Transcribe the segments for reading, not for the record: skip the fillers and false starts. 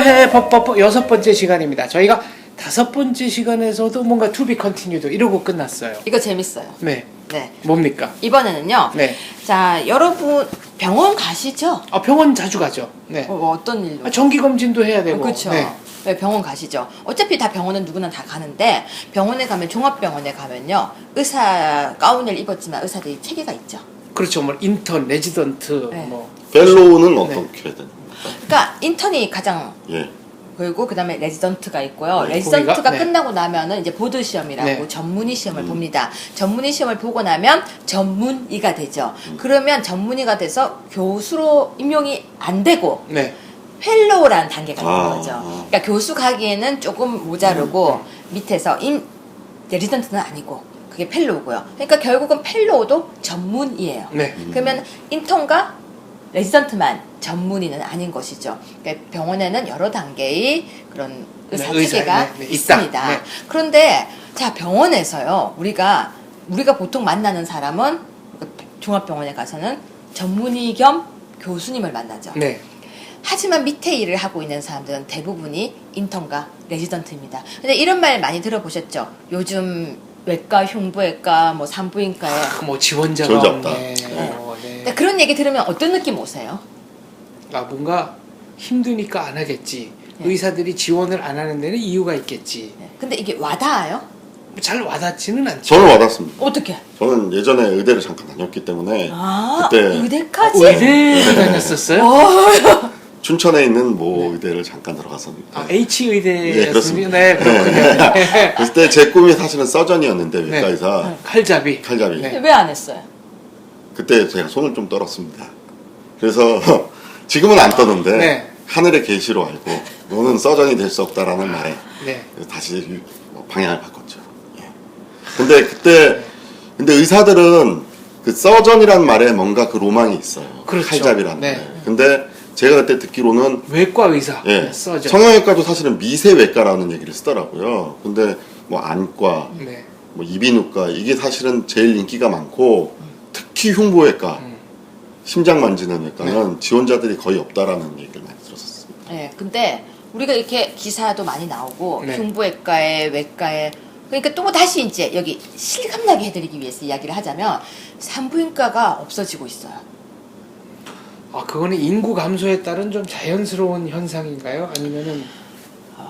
해 법법 6번째 시간입니다. 저희가 5번째 시간에서도 뭔가 to be continued 이러고 끝났어요. 이거 재밌어요. 네. 네. 뭡니까? 이번에는요. 네. 자, 여러분 병원 가시죠? 병원 자주 가죠. 네. 어떤 일로? 정기 검진도 해야 되고. 그렇죠. 네. 네, 병원 가시죠. 어차피 다 병원은 누구나 다 가는데 병원에 가면 종합병원에 가면요. 의사 가운을 입었지만 의사들이 체계가 있죠. 그렇죠. 뭐 인턴, 레지던트 네. 뭐 펠로우는 어떻게 해야 되는 겁니까? 그러니까 인턴이 가장 예. 그리고 그다음에 레지던트가 있고요. 네, 레지던트가 거기가? 네. 끝나고 나면은 이제 보드 시험이라고 네. 전문의 시험을 봅니다. 전문의 시험을 보고 나면 전문의가 되죠. 그러면 전문의가 돼서 교수로 임용이 안 되고 네. 펠로우라는 단계가 있는 아. 거죠. 그러니까 교수 가기에는 조금 모자르고 밑에서 레지던트는 아니고 그게 펠로우고요. 그러니까 결국은 펠로우도 전문의예요. 네. 그러면 인턴과 레지던트만 전문의는 아닌 것이죠. 그러니까 병원에는 여러 단계의 그런 의사 의사, 체계가 네, 네, 있습니다. 있다. 네. 그런데 자 병원에서요 우리가 보통 만나는 사람은 종합병원에 가서는 전문의 겸 교수님을 만나죠. 네. 하지만 밑에 일을 하고 있는 사람들은 대부분이 인턴과 레지던트입니다. 근데 이런 말 많이 들어보셨죠? 요즘 외과, 흉부외과, 뭐 산부인과에 뭐 지원자가 지원자 없다. 없네. 네. 네. 근데 그런 얘기 들으면 어떤 느낌 오세요? 뭔가 힘드니까 안 하겠지. 네. 의사들이 지원을 안 하는 데는 이유가 있겠지. 근데 이게 와닿아요? 잘 와닿지는 않죠. 저는 와닿습니다. 어떻게? 저는 예전에 의대를 잠깐 다녔기 때문에 아, 그때 의대까지? 의대를 다녔었어요? 춘천에 있는 모 의대를 잠깐 들어갔었는데 H의대였습니다. 네, 그렇습니다. 네, 그렇군요. 네. 그때 제 꿈이 사실은 서전이었는데 외과의사 칼잡이. 칼잡이. 네. 왜 안 했어요? 그때 제가 손을 좀 떨었습니다. 그래서 지금은 안 떠는데 네. 하늘의 계시로 알고 너는 서전이 될 수 없다라는 말에 네. 그래서 다시 방향을 바꿨죠. 예. 근데 의사들은 그 서전이란 말에 뭔가 그 로망이 있어요. 그렇죠. 칼잡이라는 네. 말. 근데 제가 그때 듣기로는 외과 의사. 예, 써죠. 성형외과도 사실은 미세외과라는 얘기를 쓰더라고요. 근데 뭐 안과, 네. 뭐 이비인후과 이게 사실은 제일 인기가 많고 특히 흉부외과, 심장 만지는 외과는 지원자들이 거의 없다라는 얘기를 많이 들었었습니다. 네, 근데 우리가 이렇게 기사도 많이 나오고 네. 흉부외과에 외과에 그러니까 또 다시 이제 여기 실감나게 해드리기 위해서 이야기를 하자면 산부인과가 없어지고 있어요. 그거는 인구 감소에 따른 좀 자연스러운 현상인가요? 아니면은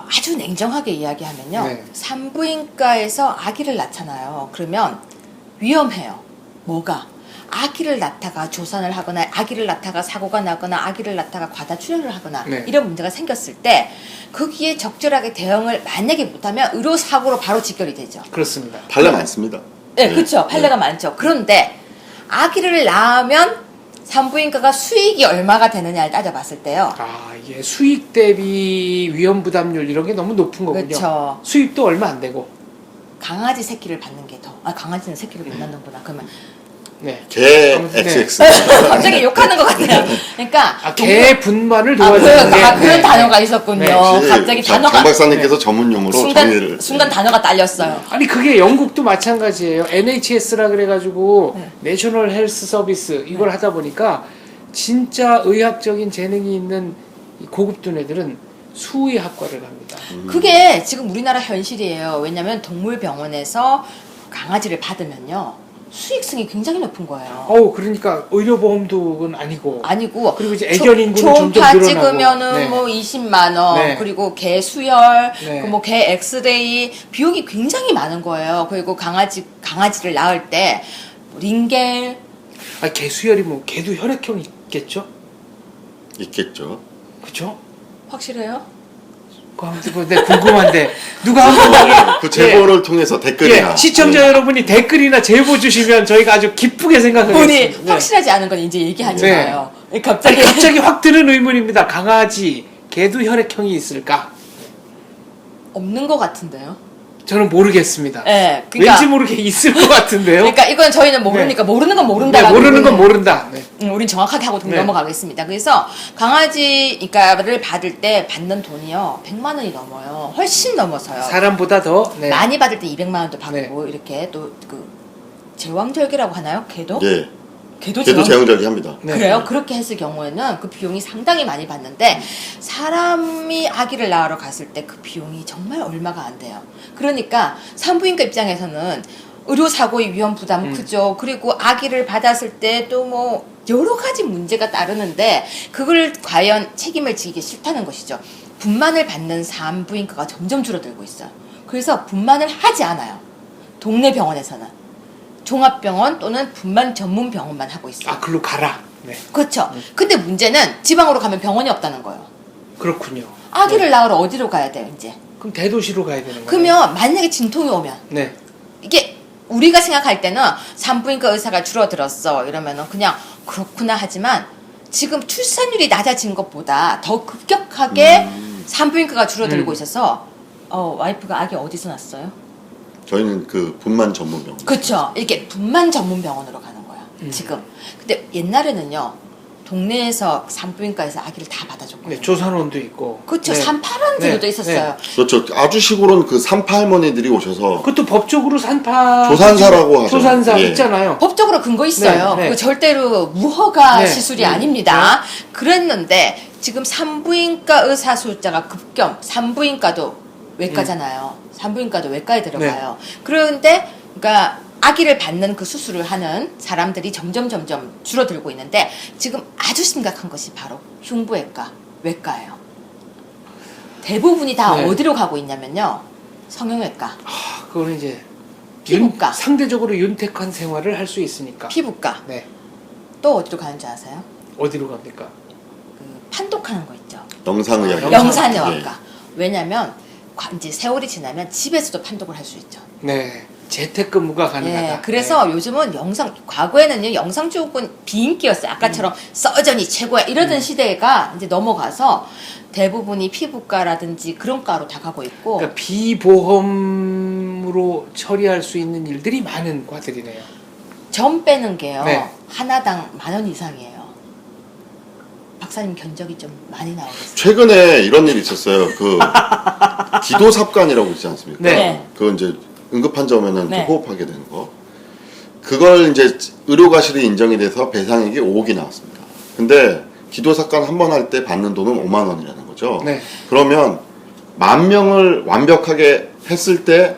아주 냉정하게 이야기하면요. 네. 산부인과에서 아기를 낳잖아요. 그러면 위험해요. 뭐가? 아기를 낳다가 조산을 하거나 아기를 낳다가 사고가 나거나 아기를 낳다가 과다 출혈을 하거나 네. 이런 문제가 생겼을 때 거기에 적절하게 대응을 만약에 못하면 의료사고로 바로 직결이 되죠. 그렇습니다. 판례 많습니다. 네, 네. 그렇죠. 판례가 많죠. 그런데 아기를 낳으면 산부인과가 수익이 얼마가 되느냐를 따져봤을 때요. 이게 수익 대비 위험 부담률 이런 게 너무 높은 거군요. 그렇죠. 수입도 얼마 안 되고. 강아지 새끼를 받는 게 더. 강아지는 새끼를 못 낳는구나. 그러면 네. 개 아무튼, 네. XX. 갑자기 욕하는 것 같아요. 그러니까 개 분만을 그런, 도와주는 그런 단어가 있었군요. 네. 갑자기 장 단어가 박사님께서 전문 용어로 정리를 순간 단어가 딸렸어요. 아니 그게 영국도 마찬가지예요. NHS라 그래가지고 네. 내셔널 헬스 서비스 이걸 하다 보니까 진짜 의학적인 재능이 있는 이 고급 두뇌들은 수의학과를 갑니다. 그게 지금 우리나라 현실이에요. 왜냐하면 동물병원에서 강아지를 받으면요. 수익성이 굉장히 높은 거예요. 그러니까 의료보험도는 아니고. 아니고 그리고 이제 애견 인구는 점점 초음파 늘어나고. 찍으면은 네. 뭐 20만 원 네. 그리고 개 수혈 네. 그 뭐 개 엑스레이 비용이 굉장히 많은 거예요. 그리고 강아지를 낳을 때 링겔 개 수혈이 뭐 개도 혈액형 있겠죠? 있겠죠. 그렇죠? 확실해요? 네, 궁금한데 누가 한번 그 제보를 통해서 댓글이나 시청자 여러분이 댓글이나 제보 주시면 저희가 아주 기쁘게 우리 생각하겠습니다. 네. 확실하지 않은 건 이제 얘기하지 네. 마요. 갑자기 갑자기 확 드는 의문입니다. 강아지, 개도 혈액형이 있을까? 없는 것 같은데요. 저는 모르겠습니다. 네, 그러니까, 왠지 모르게 있을 것 같은데요. 그러니까 이건 저희는 모르니까 모르는 건 모른다라고. 모르는 건 모른다. 네. 우린 정확하게 하고 네. 넘어가겠습니다. 그래서 강아지를 받을 때 받는 돈이요 100만 원이 넘어요. 훨씬 넘어서요. 사람보다 더 네. 많이 받을 때 200만 원도 받고 이렇게 또 그 제왕절개라고 하나요? 걔도? 예. 걔도 걔도 재형절개합니다. 네. 그래요? 그렇게 했을 경우에는 그 비용이 상당히 많이 받는데 사람이 아기를 낳으러 갔을 때 그 비용이 정말 얼마가 안 돼요. 그러니까 산부인과 입장에서는 의료사고의 위험 부담 크죠. 그리고 아기를 받았을 때 또 뭐 여러 가지 문제가 따르는데 그걸 과연 책임을 지기 싫다는 것이죠. 분만을 받는 산부인과가 점점 줄어들고 있어요. 그래서 분만을 하지 않아요. 동네 병원에서는. 종합병원 또는 분만 전문 병원만 하고 있어요. 아, 글로 가라. 네. 그렇죠. 근데 문제는 지방으로 가면 병원이 없다는 거예요. 그렇군요. 아기를 네. 낳으러 어디로 가야 돼요, 이제? 그럼 대도시로 가야 되는 거예요. 그러면 만약에 진통이 오면 네. 이게 우리가 생각할 때는 산부인과 의사가 줄어들었어 이러면은 그냥 그렇구나 하지만 지금 출산율이 낮아진 것보다 더 급격하게 산부인과가 줄어들고 있어서 와이프가 아기 어디서 낳았어요? 저희는 그 분만 전문 병원. 그렇죠. 이렇게 분만 전문 병원으로 가는 거야. 지금. 근데 옛날에는요. 동네에서 산부인과에서 아기를 다 받아줬거든요. 네, 조산원도 있고. 그렇죠. 네. 산파라는 제도도 네, 있었어요. 그렇죠. 아주 시골은 그 산파 할머니들이 오셔서 그것도 법적으로 산파 조산사라고 하죠. 조산사 예. 있잖아요. 법적으로 근거 있어요. 네, 네. 그 절대로 무허가 네, 시술이 네, 아닙니다. 그랬는데 지금 산부인과 의사 숫자가 급경, 산부인과도 외과잖아요. 산부인과도 외과에 들어가요. 그런데 그러니까 아기를 받는 그 수술을 하는 사람들이 점점 줄어들고 있는데 지금 아주 심각한 것이 바로 흉부외과, 외과예요. 대부분이 다 네. 어디로 가고 있냐면요. 성형외과, 아, 그거는 이제 피부과. 상대적으로 윤택한 생활을 할 수 있으니까. 피부과. 네. 또 어디로 가는 줄 아세요? 어디로 갑니까? 그 판독하는 거 있죠. 영상의학. 영상- 영산의학과. 왜냐면 이제 세월이 지나면 집에서도 판독을 할 수 있죠. 네. 재택근무가 가능하다. 예, 그래서 요즘은 과거에는요, 영상 쪽은 비인기였어요. 아까처럼 서전이 최고야. 이러던 시대가 이제 넘어가서 대부분이 피부과라든지 그런 과로 다 가고 있고. 그러니까 비보험으로 처리할 수 있는 일들이 많은 과들이네요. 점 빼는 게요, 네. 하나당 10,000원 이상이에요. 박사님 견적이 좀 많이 나오겠어요. 최근에 이런 일이 있었어요. 그 기도삽관이라고 있지 않습니까? 네. 그거 이제 응급 환자 오면은 네. 호흡하게 되는 거. 그걸 이제 의료과실이 인정이 돼서 배상액이 5억이 나왔습니다. 근데 기도삽관 한 번 할 때 받는 돈은 5만 원이라는 거죠. 네. 그러면 10,000명을 완벽하게 했을 때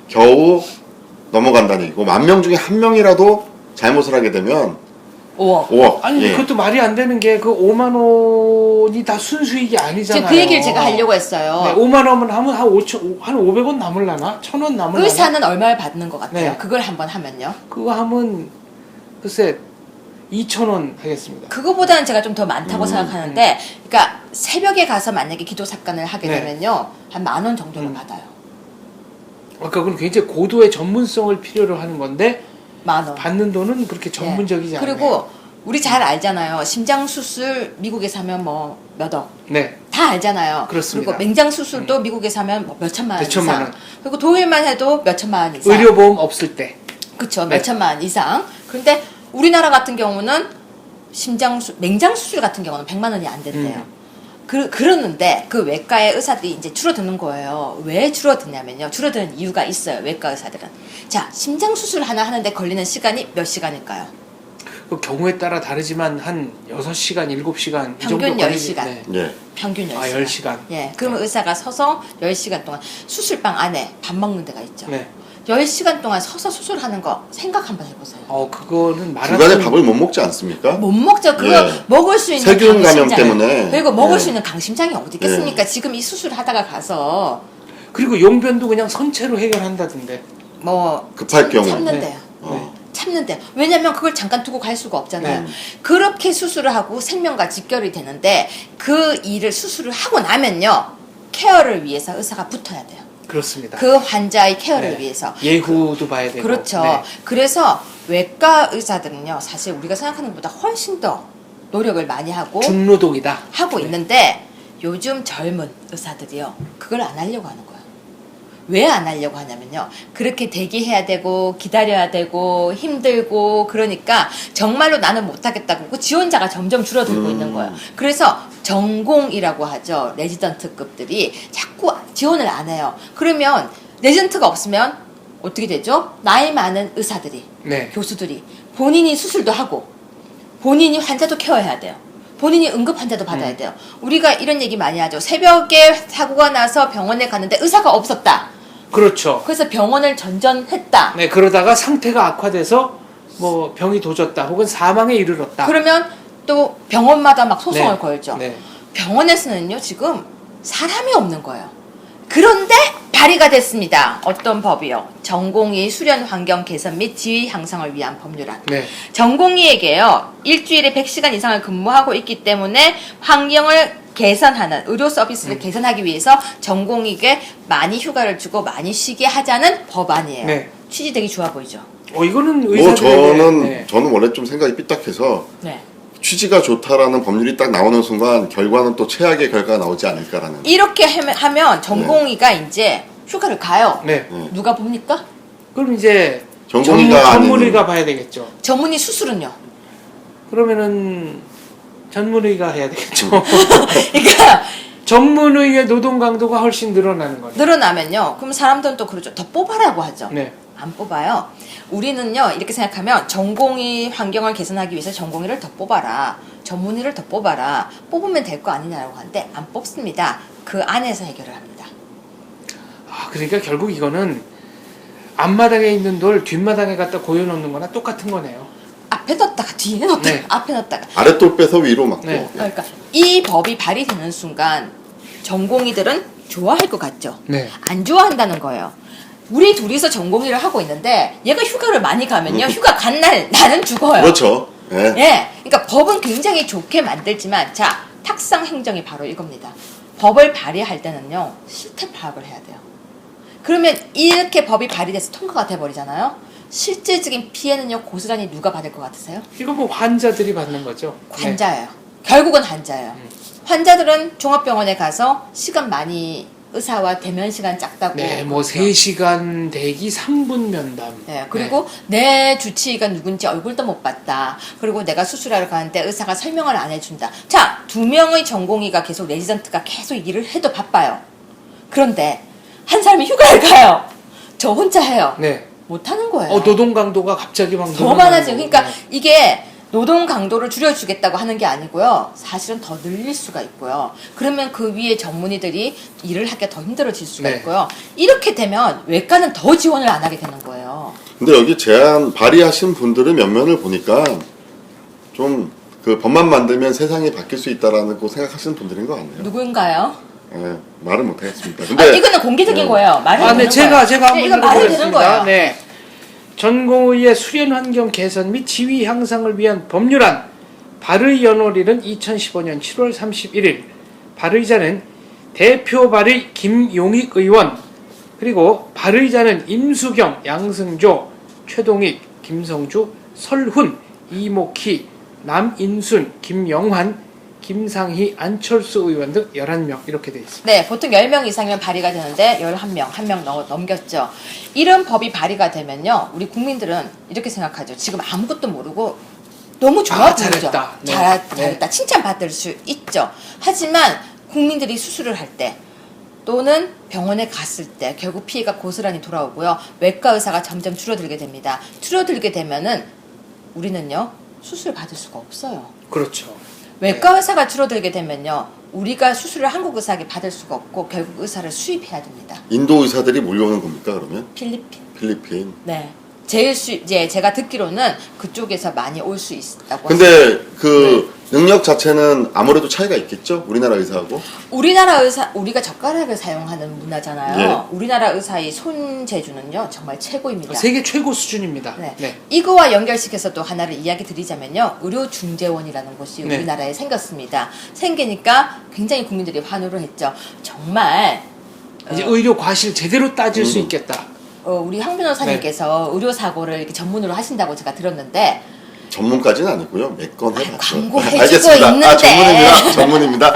겨우 넘어간다는 얘기고 10,000명 중에 한 명이라도 잘못을 하게 되면 5억. 아니 예. 그것도 말이 안 되는 게 그 5만 원이 다 순수익이 아니잖아요. 그 얘기를 제가 하려고 했어요. 네, 5만 원은 하면 한 500원 남을라나? 1,000원 남을라나? 의사는 얼마를 받는 것 같아요? 네. 그걸 한번 하면요. 그거 하면 글쎄 2,000원 하겠습니다. 그거보다는 제가 좀 더 많다고 생각하는데, 그러니까 새벽에 가서 만약에 기도 삽관을 하게 네. 되면요, 한 10,000원 정도를 받아요. 아까 그건 굉장히 고도의 전문성을 필요로 하는 건데 10,000원. 받는 돈은 그렇게 전문적이지 않아요. 그리고 우리 잘 알잖아요. 심장 수술 미국에서 하면 뭐 몇억. 네. 다 알잖아요. 그렇습니다. 그리고 맹장 수술도 미국에서 하면 뭐 몇천만 원 몇천만 이상. 원. 그리고 도일만 해도 몇천만 원 이상. 의료보험 없을 때. 그쵸, 네. 몇천만 원 이상. 그런데 우리나라 같은 경우는 맹장 수술 같은 경우는 100만 원이 안 된대요. 그러는데 그 외과의 의사들이 이제 줄어드는 거예요. 왜 줄어드냐면요. 줄어드는 이유가 있어요. 외과 의사들은. 자, 심장 수술 하나 하는데 걸리는 시간이 몇 시간일까요? 그 경우에 따라 다르지만 한 6시간, 7시간 이 평균 정도 10시간. 네. 예. 평균 10시간. 아, 10시간. 예. 그러면 의사가 서서 10시간 동안 수술방 안에 밥 먹는 데가 있죠. 네. 10시간 동안 서서 수술하는 거 생각 한번 해보세요. 그거는 마라톤. 중간에 밥을 못 먹지 않습니까? 못 먹죠. 그거 예. 먹을 수 있는 세균 감염 강심장. 때문에. 그리고 먹을 예. 수 있는 강심장이 어디 있겠습니까? 지금 이 수술 하다가 가서 그리고 용변도 그냥 선체로 해결한다던데. 뭐 급할 경우. 참는데요. 어. 참는데 왜냐면 그걸 잠깐 두고 갈 수가 없잖아요. 네. 그렇게 수술을 하고 생명과 직결이 되는데 그 일을 수술을 하고 나면요 케어를 위해서 의사가 붙어야 돼요. 그렇습니다. 그 환자의 케어를 네. 위해서. 예후도 봐야 되고. 그렇죠. 네. 그래서 외과 의사들은요 사실 우리가 생각하는 것보다 훨씬 더 노력을 많이 하고 중노동이다. 하고 있는데 요즘 젊은 의사들이요 그걸 안 하려고 하는 거예요. 왜 안 하려고 하냐면요 그렇게 대기해야 되고 기다려야 되고 힘들고 그러니까 정말로 나는 못하겠다고 그 지원자가 점점 줄어들고 있는 거예요. 그래서 전공이라고 하죠. 레지던트급들이 자꾸 지원을 안 해요. 그러면 레지던트가 없으면 어떻게 되죠? 나이 많은 의사들이 네. 교수들이 본인이 수술도 하고 본인이 환자도 케어해야 돼요. 본인이 응급 환자도 받아야 돼요. 우리가 이런 얘기 많이 하죠. 새벽에 사고가 나서 병원에 갔는데 의사가 없었다. 그렇죠. 그래서 병원을 전전했다. 네, 그러다가 상태가 악화돼서 뭐 병이 도졌다 혹은 사망에 이르렀다. 그러면 또 병원마다 막 소송을 네. 걸죠. 네. 병원에서는요, 지금 사람이 없는 거예요. 그런데 발의가 됐습니다. 어떤 법이요? 전공의 수련 환경 개선 및 지위 향상을 위한 법률안. 네. 전공의에게요, 일주일에 100시간 이상을 근무하고 있기 때문에 환경을 개선하는, 의료 서비스를 개선하기 위해서 전공의에게 많이 휴가를 주고 많이 쉬게 하자는 법안이에요. 네. 취지 되게 좋아 보이죠? 이거는 뭐 의사들에게 저는 원래 좀 생각이 삐딱해서 네. 취지가 좋다라는 법률이 딱 나오는 순간 결과는 또 최악의 결과가 나오지 않을까라는. 이렇게 하면 전공의가 이제 휴가를 가요. 네. 누가 봅니까? 그럼 이제 전공의가 전문의가 봐야 되겠죠. 전문의 수술은요? 그러면은 전문의가 해야 되겠죠. 그러니까 전문의의 노동 강도가 훨씬 늘어나는 거죠. 늘어나면요. 그럼 사람들은 또 그러죠. 더 뽑아라고 하죠. 네. 안 뽑아요. 우리는요, 이렇게 생각하면 전공의 환경을 개선하기 위해서 전공의를 더 뽑아라. 전문의를 더 뽑아라. 뽑으면 될 거 아니냐라고 하는데 안 뽑습니다. 그 안에서 해결을 합니다. 아, 그러니까 결국 이거는 앞마당에 있는 돌 뒷마당에 갖다 고여놓는 거나 똑같은 거네요. 앞에 넣었다가 뒤에 넣었다가 네. 앞에 넣었다가. 아랫돌 빼서 위로 막고. 네. 그러니까 이 법이 발의되는 순간 전공의들은 좋아할 것 같죠. 네. 안 좋아한다는 거예요. 우리 둘이서 전공의를 하고 있는데 얘가 휴가를 많이 가면요. 휴가 간 날 나는 죽어요. 그렇죠. 예. 예. 그러니까 법은 굉장히 좋게 만들지만 자, 탁상 행정이 바로 이겁니다. 법을 발의할 때는요. 실태 파악을 해야 돼요. 그러면 이렇게 법이 발의돼서 통과가 돼 버리잖아요. 실질적인 피해는요. 고스란히 누가 받을 것 같으세요? 이거 뭐 환자들이 받는 거죠. 네. 환자예요. 결국은 환자예요. 환자들은 종합병원에 가서 시간 많이 의사와 대면 시간 작다고. 네, 뭐 3시간 대기 3분 면담. 네, 그리고 내 주치의가 누군지 얼굴도 못 봤다. 그리고 내가 수술하러 가는데 의사가 설명을 안 해준다. 자, 2명의 전공의가 계속 레지던트가 계속 일을 해도 바빠요. 그런데 한 사람이 휴가를 가요. 저 혼자 해요. 네. 못하는 거예요. 노동 강도가 갑자기 막 더 늘어나는 많아지고. 거고. 그러니까 이게 노동 강도를 줄여주겠다고 하는 게 아니고요. 사실은 더 늘릴 수가 있고요. 그러면 그 위에 전문의들이 일을 하기가 더 힘들어질 수가 네. 있고요. 이렇게 되면 외과는 더 지원을 안 하게 되는 거예요. 근데 여기 제안 발의하신 분들의 면면을 보니까 좀 그 법만 만들면 세상이 바뀔 수 있다라는 거 생각하시는 분들인 것 같네요. 누구인가요? 예, 말은 못하겠습니다. 근데 이거는 공개적인 거예요. 말해도 네, 되는 제가 거예요. 한번 이거 말해도 되는 읽어보겠습니다. 거예요. 네. 전공의의 수련 환경 개선 및 지위 향상을 위한 법률안 발의 연월일은 2015년 7월 31일. 발의자는 대표 발의 김용익 의원, 그리고 발의자는 임수경, 양승조, 최동익, 김성주, 설훈, 이목희, 남인순, 김영환, 김상희, 안철수 의원 등 11명 이렇게 돼 있습니다. 네, 보통 10명 이상이면 발의가 되는데 11명, 한 명 넘겼죠. 이런 법이 발의가 되면요. 우리 국민들은 이렇게 생각하죠. 지금 아무것도 모르고 너무 좋아 보이죠. 잘했다. 네. 잘했다. 칭찬받을 수 있죠. 하지만 국민들이 수술을 할 때 또는 병원에 갔을 때 결국 피해가 고스란히 돌아오고요. 외과 의사가 점점 줄어들게 됩니다. 줄어들게 되면은 우리는요. 수술 받을 수가 없어요. 그렇죠. 외과 의사가 줄어들게 되면요. 우리가 수술을 한국 의사에게 받을 수가 없고 결국 의사를 수입해야 됩니다. 인도 의사들이 몰려오는 겁니까 그러면? 필리핀. 필리핀. 네. 이제 제가 듣기로는 그쪽에서 많이 올 수 있다고. 근데 그 능력 자체는 아무래도 차이가 있겠죠? 우리나라 의사하고. 우리나라 의사, 우리가 젓가락을 사용하는 문화잖아요. 예. 우리나라 의사의 손재주는요 정말 최고입니다. 세계 최고 수준입니다. 네. 네. 이거와 연결시켜서 또 하나를 이야기 드리자면요. 의료중재원이라는 곳이 네. 우리나라에 생겼습니다. 생기니까 굉장히 국민들이 환호를 했죠. 정말 이제 의료 과실 제대로 따질 수 있겠다. 우리 황 변호사님께서 네. 의료사고를 이렇게 전문으로 하신다고 제가 들었는데 전문까지는 아니고요. 몇 건 해봤죠. 광고해주고 알겠습니다. 있는데. 전문입니다.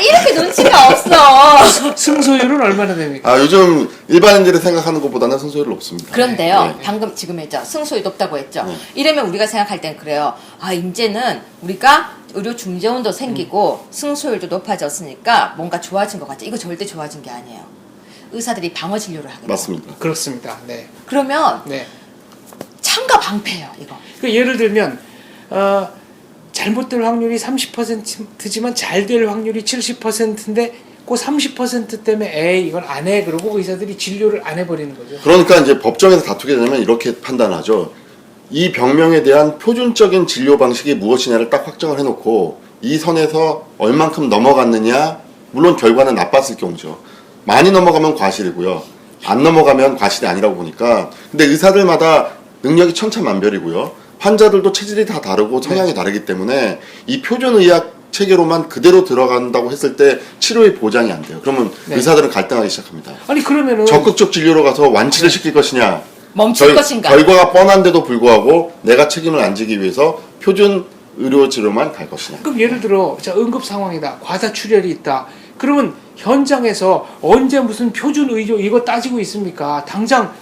이렇게 눈치가 없어. 승소율은 얼마나 됩니까? 요즘 일반인들이 생각하는 것보다는 승소율이 높습니다. 그런데요, 네. 방금 지금 했죠. 승소율이 높다고 했죠. 네. 이러면 우리가 생각할 땐 그래요. 이제는 우리가 의료 중재원도 생기고 승소율도 높아졌으니까 뭔가 좋아진 것 같죠. 이거 절대 좋아진 게 아니에요. 의사들이 방어 진료를 하게 돼요. 맞습니다. 그렇습니다. 네. 그러면 네. 창과 방패예요, 이거. 그 예를 들면 잘못될 확률이 30%지만 잘 될 확률이 70%인데 그 30% 때문에 에이 이건 안 해 그러고 의사들이 진료를 안 해버리는 거죠. 그러니까 이제 법정에서 다투게 되면 이렇게 판단하죠. 이 병명에 대한 표준적인 진료 방식이 무엇이냐를 딱 확정을 해놓고 이 선에서 얼만큼 넘어갔느냐, 물론 결과는 나빴을 경우죠. 많이 넘어가면 과실이고요. 안 넘어가면 과실이 아니라고 보니까. 근데 의사들마다 능력이 천차만별이고요. 환자들도 체질이 다 다르고 성향이 다르기 때문에 이 표준의학 체계로만 그대로 들어간다고 했을 때 치료의 보장이 안 돼요. 그러면 의사들은 갈등하기 시작합니다. 아니 그러면은 적극적 진료로 가서 완치를 시킬 것이냐, 멈출 것인가? 결과가 뻔한데도 불구하고 내가 책임을 안 지기 위해서 표준 의료 치료만 갈 것이냐. 그럼 예를 들어 자 응급 상황이다, 과다 출혈이 있다. 그러면 현장에서 언제 무슨 표준 의료 이거 따지고 있습니까? 당장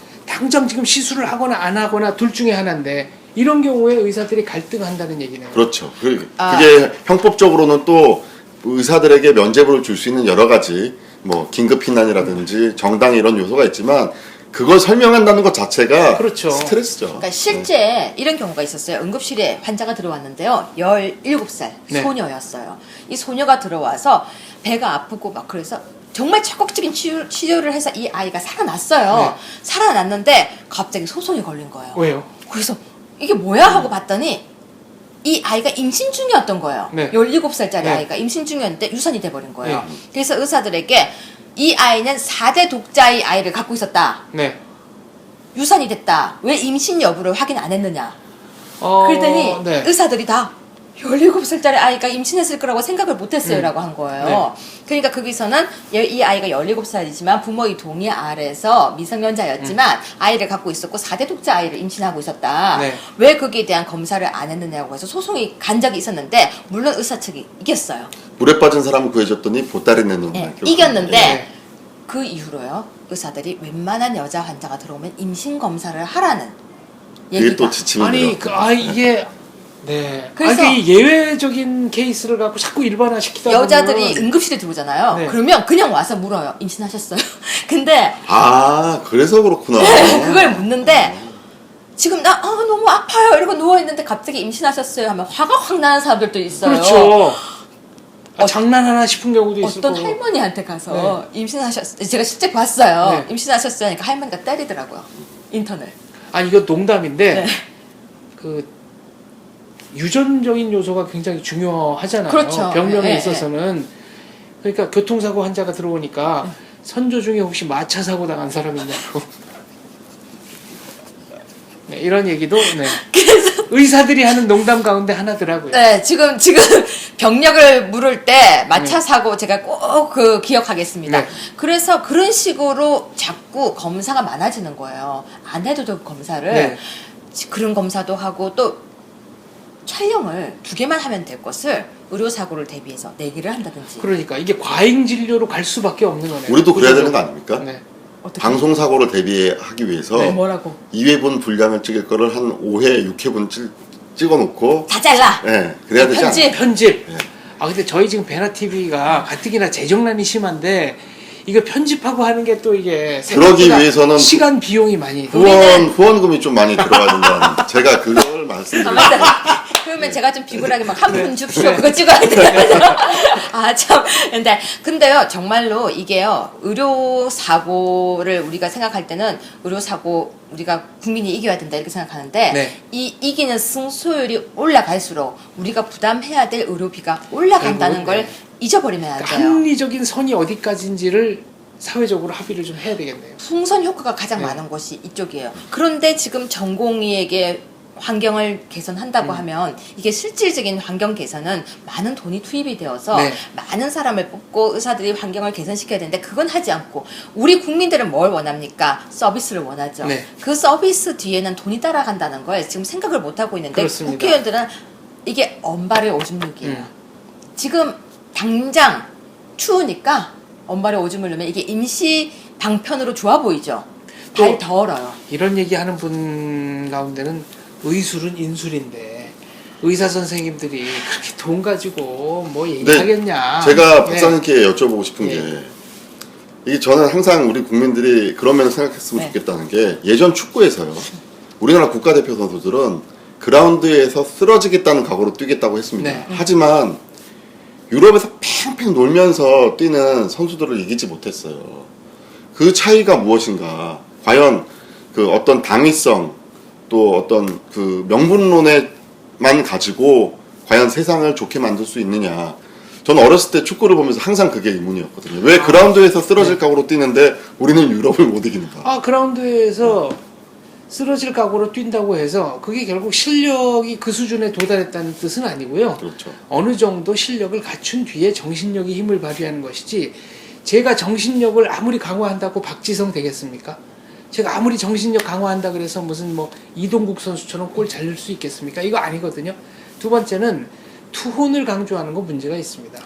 지금 시술을 하거나 안 하거나 둘 중에 하나인데 이런 경우에 의사들이 갈등한다는 얘기네요. 그렇죠. 그게 형법적으로는 또 의사들에게 면죄부를 줄 수 있는 여러 가지 뭐 긴급 피난이라든지 정당 이런 요소가 있지만 그걸 설명한다는 것 자체가 그렇죠. 스트레스죠. 그러니까 실제 이런 경우가 있었어요. 응급실에 환자가 들어왔는데요. 17살 네. 소녀였어요. 이 소녀가 들어와서 배가 아프고 막 그래서 정말 적극적인 치료를 해서 이 아이가 살아났어요. 네. 살아났는데 갑자기 소송이 걸린 거예요. 왜요? 그래서 이게 뭐야 하고 봤더니 이 아이가 임신 중이었던 거예요. 네. 17살짜리 네. 아이가 임신 중이었는데 유산이 돼버린 거예요. 네. 그래서 의사들에게 이 아이는 4대 독자의 아이를 갖고 있었다. 네. 유산이 됐다. 왜 임신 여부를 확인 안 했느냐. 그랬더니 네. 의사들이 다 17살짜리 아이가 임신했을 거라고 생각을 못했어요 라고 한 거예요. 그러니까 거기서는 이 아이가 17살이지만 부모의 동의 아래서 미성년자였지만 아이를 갖고 있었고 4대 독자 아이를 임신하고 있었다. 네. 왜 거기에 대한 검사를 안 했느냐고 해서 소송이 간 적이 있었는데 물론 의사 측이 이겼어요. 물에 빠진 사람을 구해줬더니 보따리 내는 네, 거. 이겼는데 네. 그 이후로요. 의사들이 웬만한 여자 환자가 들어오면 임신 검사를 하라는 그게 얘기가 또 지침을 아니 내려. 이게 네. 그래서 아니 예외적인 케이스를 갖고 자꾸 일반화시키다 여자들이 보면 응급실에 들어오잖아요. 네. 그러면 그냥 와서 물어요. 임신하셨어요? 근데 아, 그래서 그렇구나. 그걸 묻는데 지금 나 너무 아파요 이러고 누워있는데 갑자기 임신하셨어요 하면 화가 확 나는 사람들도 있어요. 그렇죠. 장난하나 싶은 경우도 있을 어떤 거고. 할머니한테 가서 임신하셨어요. 제가 실제 봤어요. 네. 임신하셨어요 하니까 할머니가 때리더라고요. 인턴을. 아니 이거 농담인데 네. 그 유전적인 요소가 굉장히 중요하잖아요. 그렇죠. 병명에 네, 있어서는. 그러니까 교통사고 환자가 들어오니까 선조 중에 혹시 마차 사고 당한 사람이 있냐고. 네, 이런 얘기도 의사들이 하는 농담 가운데 하나더라고요. 네, 지금 병력을 물을 때 마차 사고 제가 꼭 기억하겠습니다. 네. 그래서 그런 식으로 자꾸 검사가 많아지는 거예요. 안 해도 될 검사를 네. 그런 검사도 하고 또 촬영을 2개만 하면 될 것을 의료사고를 대비해서 4개를 한다든지. 그러니까 이게 과잉 진료로 갈 수밖에 없는 거네요. 우리도 그래야 되는 거 아닙니까? 네. 어떻게? 방송사고를 대비하기 위해서 네, 뭐라고? 2회분 분량을 찍을 거를 한 5회, 6회분 찍어놓고 다 잘라. 네, 그래야 되지 편집. 않아요? 편집. 네. 근데 저희 지금 베나 TV가 가뜩이나 재정난이 심한데 이거 편집하고 하는 게 또 이게 그러기 생각보다 위해서는 시간 비용이 많이 후원금이 좀 많이 들어가야 된다는 제가 그걸 말씀드리는 그러면 제가 좀 비굴하게 막 한 푼 네. 줍쇼 네. 그거 찍어야 돼요. 아, 참. 근데요, 정말로 이게요, 의료사고를 우리가 생각할 때는 의료사고 우리가 국민이 이겨야 된다 이렇게 생각하는데 네. 이 이기는 승소율이 올라갈수록 우리가 부담해야 될 의료비가 올라간다는 걸 네. 잊어버리면 안 그러니까 돼요. 합리적인 선이 어디까지인지를 사회적으로 합의를 좀 해야 되겠네요. 풍선 효과가 가장 네. 많은 곳이 이쪽이에요. 그런데 지금 전공의에게 환경을 개선한다고 하면 이게 실질적인 환경 개선은 많은 돈이 투입이 되어서 네. 많은 사람을 뽑고 의사들이 환경을 개선시켜야 되는데 그건 하지 않고 우리 국민들은 뭘 원합니까? 서비스를 원하죠. 네. 그 서비스 뒤에는 돈이 따라간다는 걸 지금 생각을 못하고 있는데 그렇습니다. 국회의원들은 이게 언발의 오줌누기예요. 음. 지금 당장 추우니까 언발에 오줌을 넣으면 이게 임시 방편으로 좋아 보이죠. 발 덜어요. 이런 얘기하는 분 가운데는 의술은 인술인데 의사 선생님들이 그렇게 돈 가지고 뭐 얘기하겠냐. 제가 네. 박사님께 여쭤보고 싶은 네. 게 이게 저는 항상 우리 국민들이 그런 면을 생각했으면 네. 좋겠다는 게 예전 축구에서요 우리나라 국가대표 선수들은 그라운드에서 쓰러지겠다는 각오로 뛰겠다고 했습니다. 네. 하지만 유럽에서 팽팽 놀면서 뛰는 선수들을 이기지 못했어요. 그 차이가 무엇인가? 과연 그 어떤 당위성 또 어떤 그 명분론에만 가지고 과연 세상을 좋게 만들 수 있느냐? 저는 어렸을 때 축구를 보면서 항상 그게 의문이었거든요. 왜 그라운드에서 쓰러질 각오로 뛰는데 우리는 유럽을 못 이기는가? 그라운드에서 쓰러질 각오로 뛴다고 해서 그게 결국 실력이 그 수준에 도달했다는 뜻은 아니고요. 그렇죠. 어느 정도 실력을 갖춘 뒤에 정신력이 힘을 발휘하는 것이지, 제가 정신력을 아무리 강화한다고 박지성 되겠습니까? 제가 아무리 정신력 강화한다 그래서 무슨 뭐 이동국 선수처럼 골 잘 넣을 수 있겠습니까? 이거 아니거든요. 두 번째는 투혼을 강조하는 거 문제가 있습니다.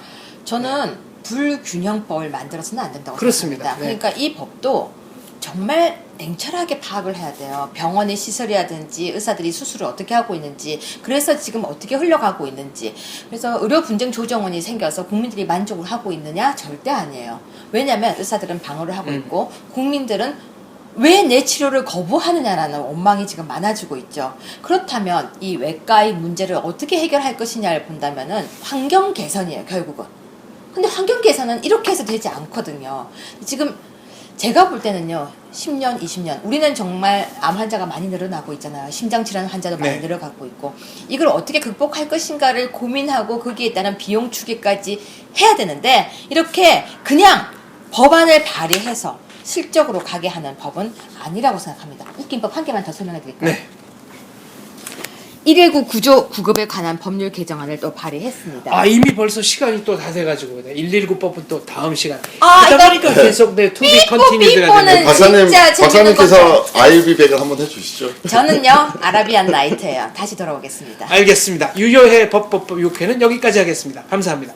저는 불균형법을 만들어서는 안 된다고 그렇습니다. 생각합니다. 네. 그러니까 이 법도 정말 냉철하게 파악을 해야 돼요. 병원의 시설이라든지 의사들이 수술을 어떻게 하고 있는지, 그래서 지금 어떻게 흘러가고 있는지. 그래서 의료 분쟁 조정원이 생겨서 국민들이 만족을 하고 있느냐? 절대 아니에요. 왜냐하면 의사들은 방어를 하고 있고 국민들은 왜 내 치료를 거부하느냐라는 원망이 지금 많아지고 있죠. 그렇다면 이 외과의 문제를 어떻게 해결할 것이냐를 본다면은 환경 개선이에요, 결국은. 근데 환경 개선은 이렇게 해서 되지 않거든요. 지금 제가 볼 때는요, 10년, 20년, 우리는 정말 암 환자가 많이 늘어나고 있잖아요. 심장질환 환자도 많이 네. 늘어가고 있고, 이걸 어떻게 극복할 것인가를 고민하고 거기에 따른 비용 추계까지 해야 되는데, 이렇게 그냥 법안을 발의해서 실적으로 가게 하는 법은 아니라고 생각합니다. 웃긴 법 한 개만 더 설명해 드릴까요? 네. 119 구조 구급에 관한 법률 개정안을 또 발의했습니다. 이미 벌써 시간이 또 다 돼가지고 119법은 또 다음 시간. 아, 그러다 일단 보니까 계속 네, 투비 컨티뉴드가 삐뽀는 되는. 진짜 재밌는 박사님께서 아이비백을 한번 해주시죠. 저는요, 아라비안 나이트예요. 다시 돌아오겠습니다. 알겠습니다. 유효해 법법 6회는 여기까지 하겠습니다. 감사합니다.